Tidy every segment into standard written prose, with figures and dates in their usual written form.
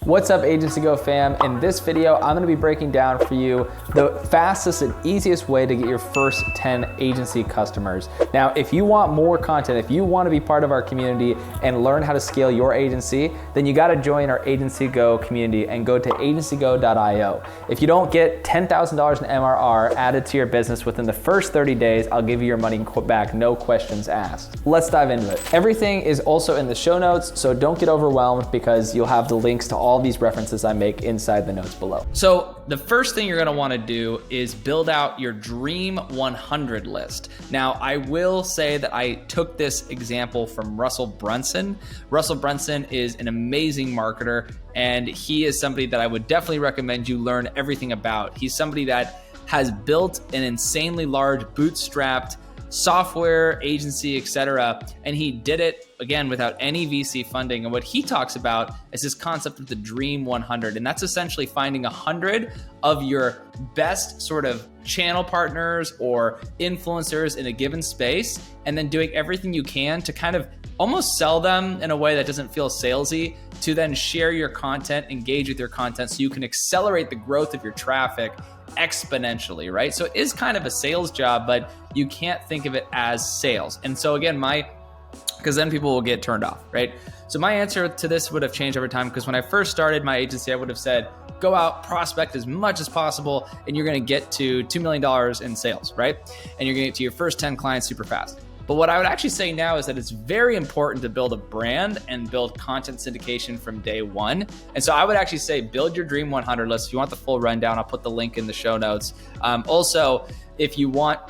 What's up, Agency Go fam? In this video, I'm gonna be breaking down for you the fastest and easiest way to get your first 10 agency customers. Now, if you want more content, if you wanna be part of our community and learn how to scale your agency, then you gotta join our Agency Go community and go to agencygo.io. If you don't get $10,000 in MRR added to your business within the first 30 days, I'll give you your money back, no questions asked. Let's dive into it. Everything is also in the show notes, so don't get overwhelmed because you'll have the links to all these references I make inside the notes below. So the first thing you're gonna wanna do is build out your Dream 100 list. Now, I will say that I took this example from Russell Brunson. Russell Brunson is an amazing marketer, and he is somebody that I would definitely recommend you learn everything about. He's somebody that has built an insanely large bootstrapped software agency, etc. And he did it again without any VC funding. And what he talks about is this concept of the Dream 100. And that's essentially finding 100 of your best sort of channel partners or influencers in a given space, and then doing everything you can to kind of almost sell them in a way that doesn't feel salesy, to then share your content, engage with your content so you can accelerate the growth of your traffic exponentially, right? So it is kind of a sales job, but you can't think of it as sales. And so again, because then people will get turned off, right? So my answer to this would have changed over time, because when I first started my agency, I would have said, go out, prospect as much as possible, and you're gonna get to $2 million in sales, right? And you're gonna get to your first 10 clients super fast. But what I would actually say now is that it's very important to build a brand and build content syndication from day one. And so I would actually say build your Dream 100 list. If you want the full rundown, I'll put the link in the show notes. Also, if you want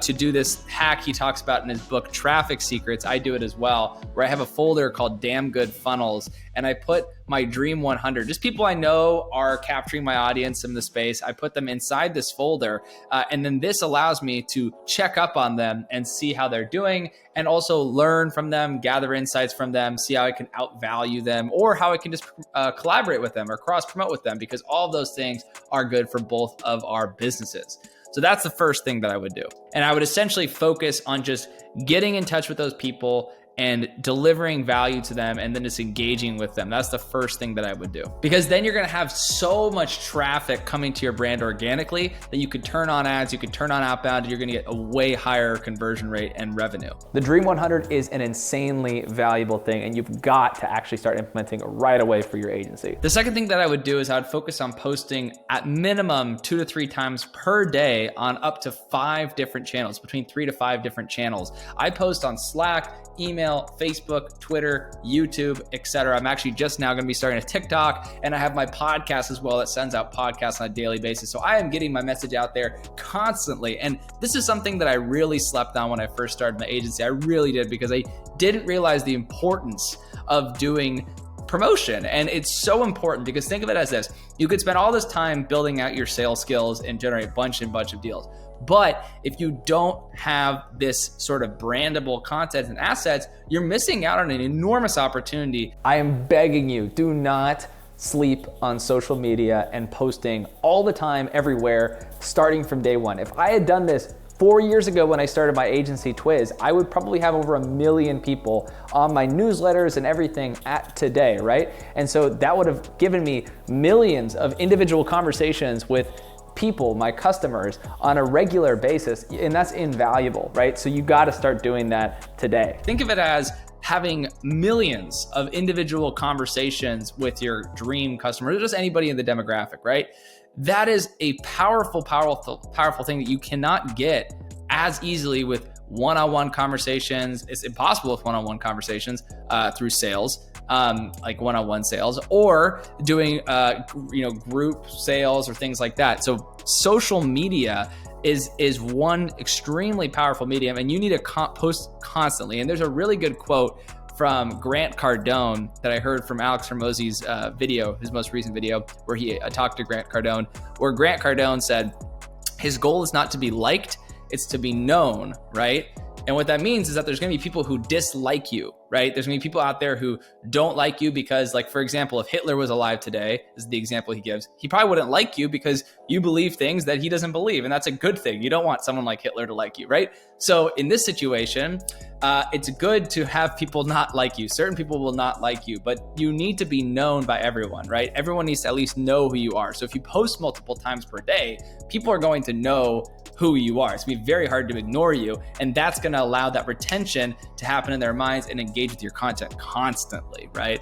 to do this hack he talks about in his book, Traffic Secrets, I do it as well, where I have a folder called Damn Good Funnels, and I put my Dream 100, just people I know are capturing my audience in the space. I put them inside this folder, and then this allows me to check up on them and see how they're doing, and also learn from them, gather insights from them, see how I can outvalue them, or how I can just collaborate with them or cross-promote with them, because all of those things are good for both of our businesses. So that's the first thing that I would do. And I would essentially focus on just getting in touch with those people and delivering value to them, and then just engaging with them. That's the first thing that I would do. Because then you're gonna have so much traffic coming to your brand organically that you could turn on ads, you could turn on outbound, and you're gonna get a way higher conversion rate and revenue. The Dream 100 is an insanely valuable thing, and you've got to actually start implementing right away for your agency. The second thing that I would do is I would focus on posting at minimum 2 to 3 times per day on up to 5 different channels, between 3 to 5 different channels. I post on Slack, email, Facebook, Twitter, YouTube, etc. I'm actually just now going to be starting a TikTok, and I have my podcast as well that sends out podcasts on a daily basis. So I am getting my message out there constantly. And this is something that I really slept on when I first started my agency. I really did, because I didn't realize the importance of doing promotion. And it's so important, because think of it as this: you could spend all this time building out your sales skills and generate a bunch of deals. But if you don't have this sort of brandable content and assets, you're missing out on an enormous opportunity. I am begging you, do not sleep on social media and posting all the time, everywhere, starting from day one. If I had done this 4 years ago when I started my agency Twiz, I would probably have over 1 million people on my newsletters and everything at today, right? And so that would have given me millions of individual conversations with people, my customers, on a regular basis, and that's invaluable, right? So you gotta start doing that today. Think of it as having millions of individual conversations with your dream customers, or just anybody in the demographic, right? That is a powerful thing that you cannot get as easily with one-on-one conversations. It's impossible with one-on-one conversations through sales, like one-on-one sales, or doing group sales or things like that. So social media is one extremely powerful medium, and you need to post constantly. And there's a really good quote from Grant Cardone that I heard from Alex Hormozi's video, his most recent video, where he talked to Grant Cardone, where Grant Cardone said, his goal is not to be liked, it's to be known, right? And what that means is that there's going to be people who dislike you, right? There's going to be people out there who don't like you because, like, for example, if Hitler was alive today, this is the example he gives, he probably wouldn't like you because you believe things that he doesn't believe. And that's a good thing. You don't want someone like Hitler to like you, right? So in this situation, it's good to have people not like you. Certain people will not like you, but you need to be known by everyone, right? Everyone needs to at least know who you are. So if you post multiple times per day, people are going to know who you are. It's gonna be very hard to ignore you. And that's gonna allow that retention to happen in their minds and engage with your content constantly, right?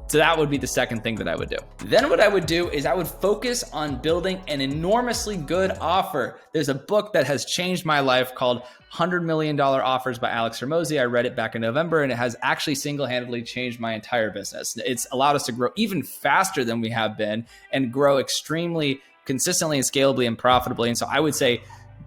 So that would be the second thing that I would do. Then what I would do is I would focus on building an enormously good offer. There's a book that has changed my life called $100 Million Offers by Alex Hormozi. I read it back in November, and it has actually single-handedly changed my entire business. It's allowed us to grow even faster than we have been and grow extremely consistently and scalably and profitably. And so I would say,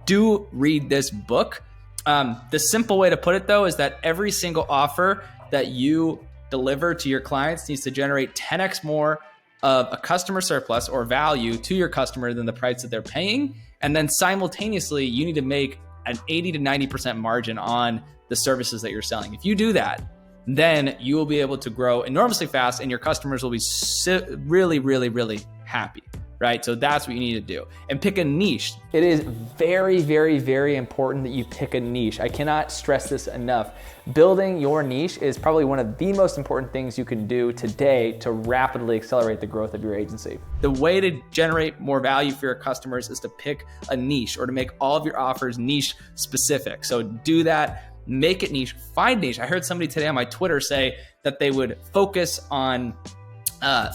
do read this book. The simple way to put it, though, is that every single offer that you deliver to your clients needs to generate 10x more of a customer surplus or value to your customer than the price that they're paying. And then simultaneously, you need to make an 80 to 90% margin on the services that you're selling. If you do that, then you will be able to grow enormously fast and your customers will be really, really, really happy. Right? So that's what you need to do. And pick a niche. It is very, very, very important that you pick a niche. I cannot stress this enough. Building your niche is probably one of the most important things you can do today to rapidly accelerate the growth of your agency. The way to generate more value for your customers is to pick a niche or to make all of your offers niche specific. So do that, make it niche, find niche. I heard somebody today on my Twitter say that they would focus on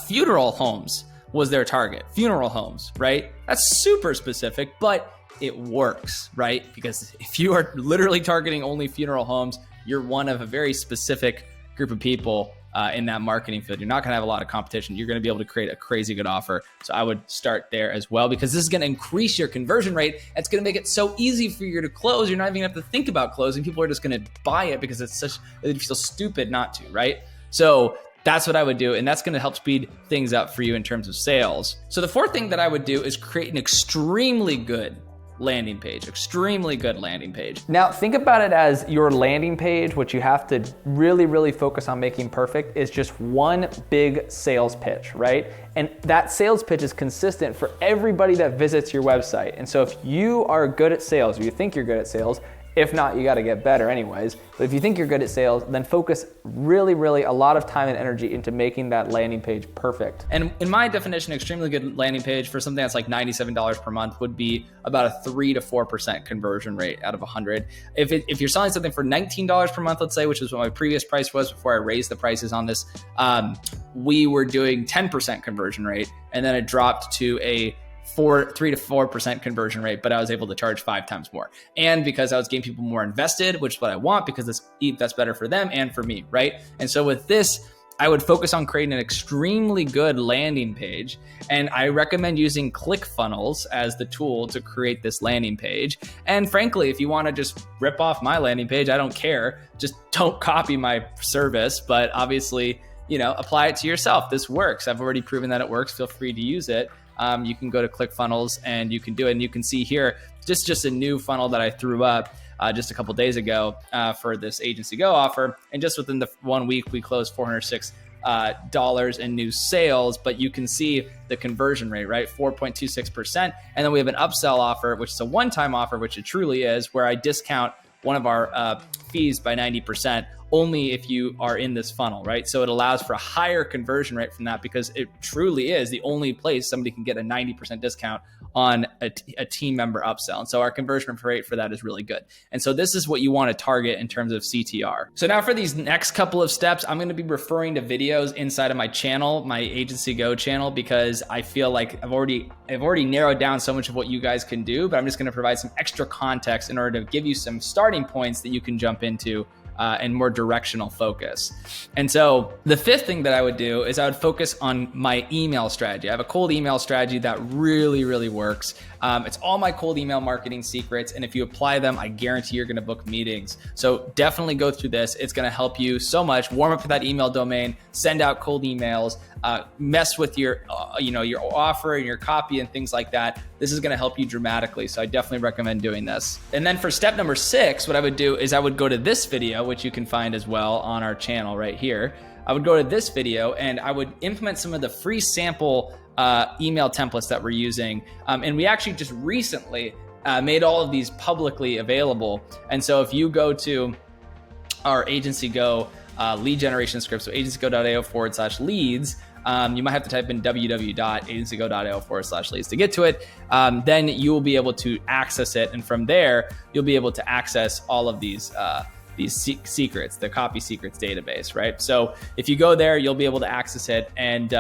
funeral homes was their target. Funeral homes, right? That's super specific, but it works, right? Because if you are literally targeting only funeral homes, you're one of a very specific group of people in that marketing field. You're not gonna have a lot of competition. You're gonna be able to create a crazy good offer. So I would start there as well, because this is gonna increase your conversion rate. It's gonna make it so easy for you to close. You're not even gonna have to think about closing. People are just gonna buy it because it'd feel stupid not to, right? So that's what I would do, and that's gonna help speed things up for you in terms of sales. So the fourth thing that I would do is create an extremely good landing page, extremely good landing page. Now think about it as your landing page, which you have to really, really focus on making perfect, is just one big sales pitch, right? And that sales pitch is consistent for everybody that visits your website. And so if you are good at sales, or you think you're good at sales, if not, you gotta get better anyways. But if you think you're good at sales, then focus really, really a lot of time and energy into making that landing page perfect. And in my definition, extremely good landing page for something that's like $97 per month would be about a 3 to 4% conversion rate out of 100. If you're selling something for $19 per month, let's say, which is what my previous price was before I raised the prices on this, we were doing 10% conversion rate, and then it dropped to a 3 to 4% conversion rate, but I was able to charge 5 times more. And because I was getting people more invested, which is what I want, because that's better for them and for me, right? And so with this, I would focus on creating an extremely good landing page. And I recommend using ClickFunnels as the tool to create this landing page. And frankly, if you want to just rip off my landing page, I don't care. Just don't copy my service, but obviously, apply it to yourself. This works. I've already proven that it works. Feel free to use it. You can go to ClickFunnels and you can do it. And you can see here, just a new funnel that I threw up just a couple days ago for this Agency Go offer. And just within the 1 week, we closed $406 in new sales, but you can see the conversion rate, right? 4.26%. And then we have an upsell offer, which is a one-time offer, which it truly is, where I discount one of our fees by 90%. Only if you are in this funnel, right? So it allows for a higher conversion rate from that, because it truly is the only place somebody can get a 90% discount on a team member upsell. And so our conversion rate for that is really good. And so this is what you want to target in terms of CTR. So now for these next couple of steps, I'm going to be referring to videos inside of my channel, my Agency Go channel, because I feel like I've already narrowed down so much of what you guys can do, but I'm just going to provide some extra context in order to give you some starting points that you can jump into and more directional focus. And so the fifth thing that I would do is I would focus on my email strategy. I have a cold email strategy that really, really works. It's all my cold email marketing secrets. And if you apply them, I guarantee you're going to book meetings. So definitely go through this. It's going to help you so much. Warm up to that email domain, send out cold emails, mess with your offer and your copy and things like that. This is going to help you dramatically. So I definitely recommend doing this. And then for step number 6, what I would do is I would go to this video, which you can find as well on our channel right here. I would go to this video and I would implement some of the free sample email templates that we're using. And we actually just recently made all of these publicly available. And so if you go to our Agency Go lead generation script, so agencygo.io/leads, you might have to type in www.agencygo.io/leads to get to it. Then you will be able to access it. And from there, you'll be able to access all of these secrets, the copy secrets database, right? So if you go there, you'll be able to access it, and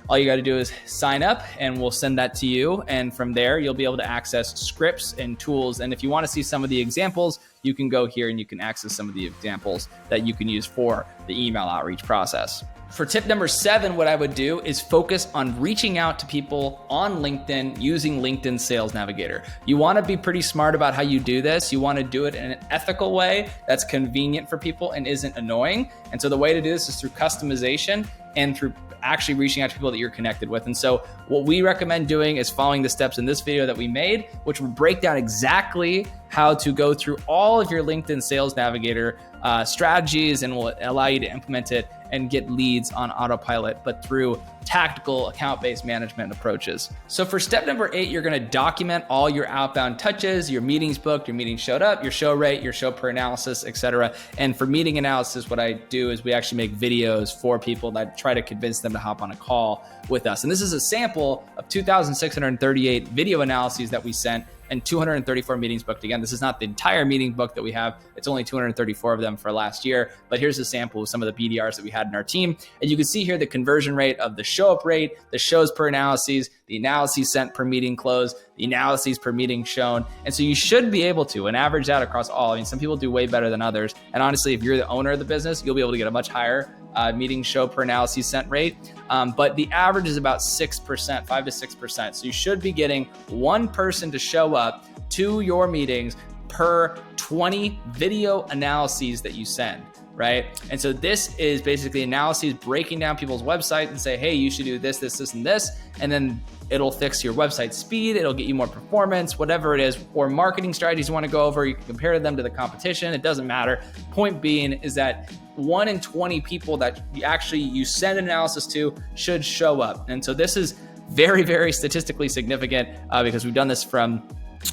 all you got to do is sign up and we'll send that to you. And from there, you'll be able to access scripts and tools. And if you want to see some of the examples, you can go here and you can access some of the examples that you can use for the email outreach process. For tip number 7, what I would do is focus on reaching out to people on LinkedIn using LinkedIn Sales Navigator. You want to be pretty smart about how you do this. You want to do it in an ethical way that's convenient for people and isn't annoying. And so the way to do this is through customization and through actually reaching out to people that you're connected with. And so what we recommend doing is following the steps in this video that we made, which will break down exactly how to go through all of your LinkedIn Sales Navigator strategies, and will allow you to implement it and get leads on autopilot, but through tactical account-based management approaches. So for step number 8, you're going to document all your outbound touches, your meetings booked, your meetings showed up, your show rate, your show per analysis, etc. And for meeting analysis, what I do is we actually make videos for people that try to convince them to hop on a call with us. And this is a sample of 2,638 video analyses that we sent and 234 meetings booked. Again, this is not the entire meeting book that we have. It's only 234 of them for last year, but here's a sample of some of the BDRs that we had in our team. And you can see here the conversion rate of the show up rate, the shows per analyses, the analyses sent per meeting close, the analyses per meeting shown. And so you should be able to, and average that across all. I mean, some people do way better than others. And honestly, if you're the owner of the business, you'll be able to get a much higher meeting show per analysis sent rate. But the average is about 6%, 5 to 6%. So you should be getting one person to show up to your meetings per 20 video analyses that you send, right? And so this is basically analyses breaking down people's website and say, hey, you should do this, this, this, and this. And then it'll fix your website speed. It'll get you more performance, whatever it is, or marketing strategies you want to go over. You can compare them to the competition. It doesn't matter. Point being is that 1 in 20 people that you send an analysis to should show up. And so this is very, very statistically significant because we've done this from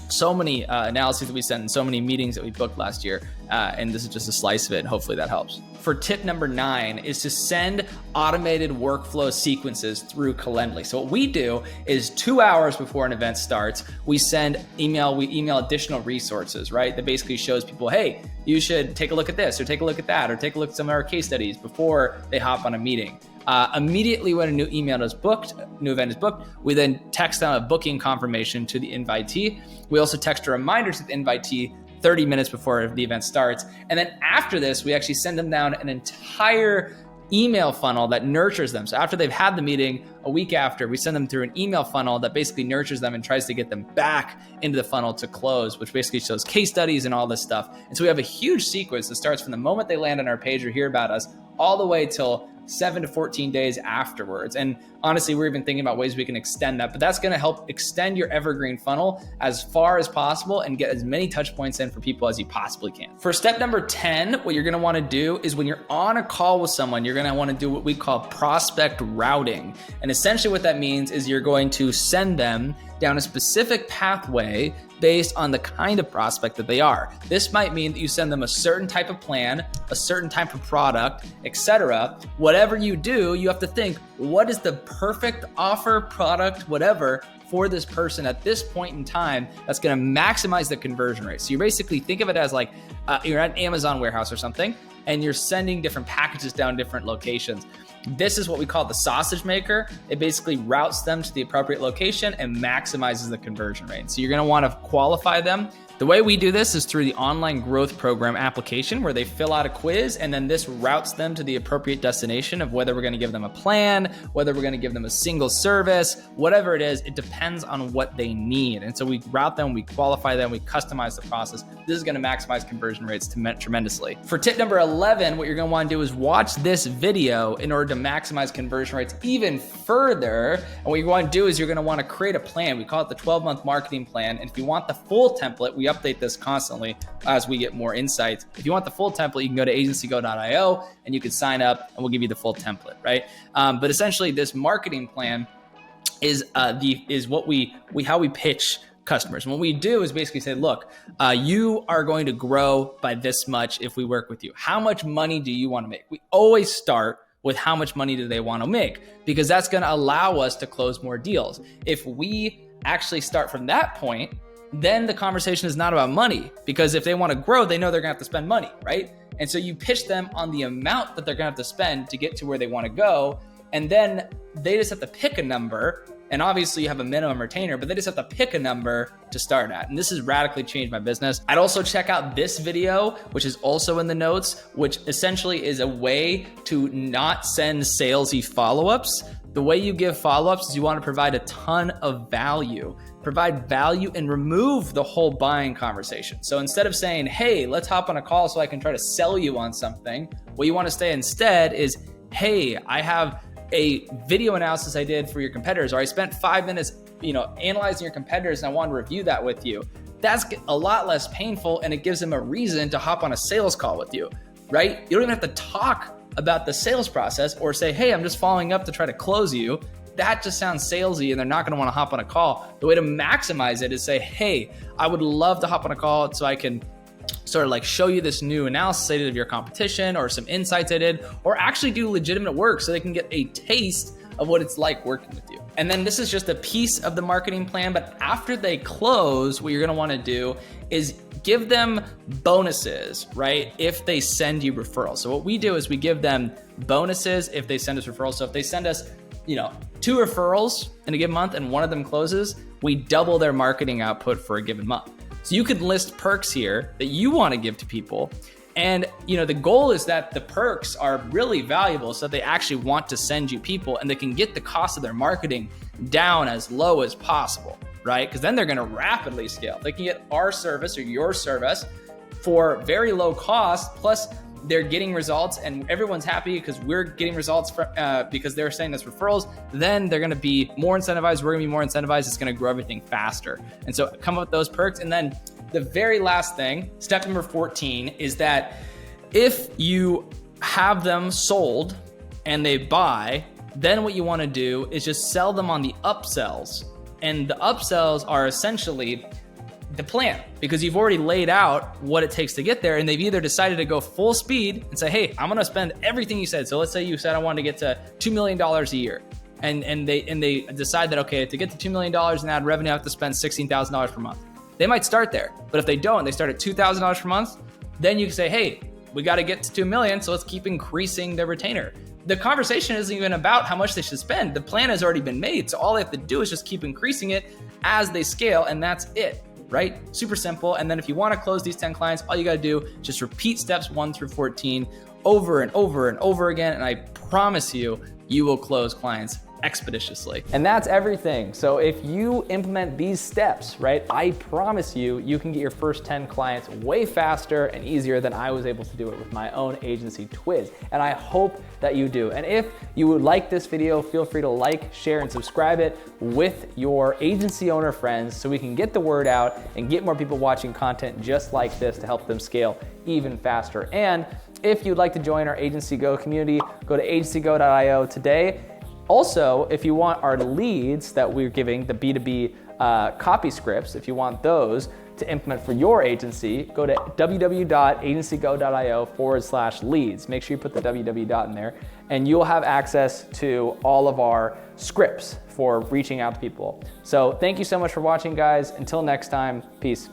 so many analyses that we sent and so many meetings that we booked last year. And this is just a slice of it. And hopefully that helps. For tip number 9 is to send automated workflow sequences through Calendly. So what we do is 2 hours before an event starts, we email additional resources, right? That basically shows people, hey, you should take a look at this or take a look at that or take a look at some of our case studies before they hop on a meeting. Immediately when a new event is booked, we then text them a booking confirmation to the invitee. We also text a reminder to the invitee 30 minutes before the event starts. And then after this, we actually send them down an entire email funnel that nurtures them. So after they've had the meeting, a week after, we send them through an email funnel that basically nurtures them and tries to get them back into the funnel to close, which basically shows case studies and all this stuff. And so we have a huge sequence that starts from the moment they land on our page or hear about us all the way till 7 to 14 days afterwards. And honestly, we're even thinking about ways we can extend that, but that's going to help extend your evergreen funnel as far as possible and get as many touch points in for people as you possibly can. For step number 10, what you're going to want to do is when you're on a call with someone, you're going to want to do what we call prospect routing. And essentially what that means is you're going to send them down a specific pathway based on the kind of prospect that they are. This might mean that you send them a certain type of plan, a certain type of product, etc. Whatever you do, you have to think, what is the perfect offer, product, whatever, for this person at this point in time that's going to maximize the conversion rate. So you basically think of it as like you're at an Amazon warehouse or something, and you're sending different packages down different locations. This is what we call the sausage maker. It basically routes them to the appropriate location and maximizes the conversion rate. So you're going to want to qualify them The way we do this is through the online growth program application where they fill out a quiz and then this routes them to the appropriate destination of whether we're going to give them a plan, whether we're going to give them a single service, whatever it is, it depends on what they need. And so we route them, we qualify them, we customize the process. This is going to maximize conversion rates tremendously. For tip number 11, what you're going to want to do is watch this video in order to maximize conversion rates even further. And what you want to do is you're going to want to create a plan. We call it the 12-month marketing plan. And if you want the full template, we update this constantly as we get more insights. If you want the full template, you can go to agencygo.io and you can sign up and we'll give you the full template, right? But essentially this marketing plan is how we pitch customers. And what we do is basically say, look, you are going to grow by this much if we work with you. How much money do you want to make? We always start with how much money do they want to make, because that's going to allow us to close more deals. If we actually start from that point, then the conversation is not about money, because if they want to grow, they know they're gonna have to spend money, right? And so you pitch them on the amount that they're gonna have to spend to get to where they want to go. And then they just have to pick a number. And obviously you have a minimum retainer, but they just have to pick a number to start at. And this has radically changed my business. I'd also check out this video, which is also in the notes, which essentially is a way to not send salesy follow-ups. The way you give follow-ups is you want to provide a ton of value. Provide value and remove the whole buying conversation. So instead of saying, hey, let's hop on a call so I can try to sell you on something, what you want to say instead is, hey, I have a video analysis I did for your competitors, or I spent 5 minutes, analyzing your competitors and I want to review that with you. That's a lot less painful and it gives them a reason to hop on a sales call with you, right? You don't even have to talk about the sales process or say, hey, I'm just following up to try to close you. That just sounds salesy and they're not going to want to hop on a call. The way to maximize it is say, hey, I would love to hop on a call so I can sort of like show you this new analysis I did of your competition or some insights I did, or actually do legitimate work so they can get a taste of what it's like working with you. And then this is just a piece of the marketing plan, but after they close, what you're going to want to do is give them bonuses, right? If they send you referrals. So what we do is we give them bonuses if they send us referrals. So if they send us 2 referrals in a given month and one of them closes, we double their marketing output for a given month. So you could list perks here that you want to give to people. And the goal is that the perks are really valuable so that they actually want to send you people and they can get the cost of their marketing down as low as possible, right? Because then they're going to rapidly scale. They can get our service or your service for very low cost, plus they're getting results and everyone's happy because we're getting results because they're sending us referrals. Then they're going to be more incentivized. We're going to be more incentivized. It's going to grow everything faster. And so come up with those perks. And then the very last thing, step number 14, is that if you have them sold and they buy, then what you want to do is just sell them on the upsells. And the upsells are essentially the plan, because you've already laid out what it takes to get there, and they've either decided to go full speed and say, hey, I'm gonna spend everything you said. So let's say you said I wanted to get to $2 million a year. And they decide that, okay, to get to $2 million in ad revenue, I have to spend $16,000 per month. They might start there, but if they don't, they start at $2,000 per month, then you can say, hey, we got to get to 2 million. So let's keep increasing their retainer. The conversation isn't even about how much they should spend. The plan has already been made. So all they have to do is just keep increasing it as they scale. And that's it, right? Super simple. And then if you want to close these 10 clients, all you got to do is just repeat steps 1 through 14 over and over and over again. And I promise you, you will close clients expeditiously. And that's everything. So if you implement these steps, right, I promise you, you can get your first 10 clients way faster and easier than I was able to do it with my own agency, Twiz. And I hope that you do. And if you would like this video, feel free to like, share, and subscribe it with your agency owner friends so we can get the word out and get more people watching content just like this to help them scale even faster. And if you'd like to join our Agency Go community, go to agencygo.io today. Also, if you want our leads that we're giving, the B2B copy scripts, if you want those to implement for your agency, go to www.agencygo.io/leads. Make sure you put the www in there, and you'll have access to all of our scripts for reaching out to people. So thank you so much for watching, guys. Until next time, peace.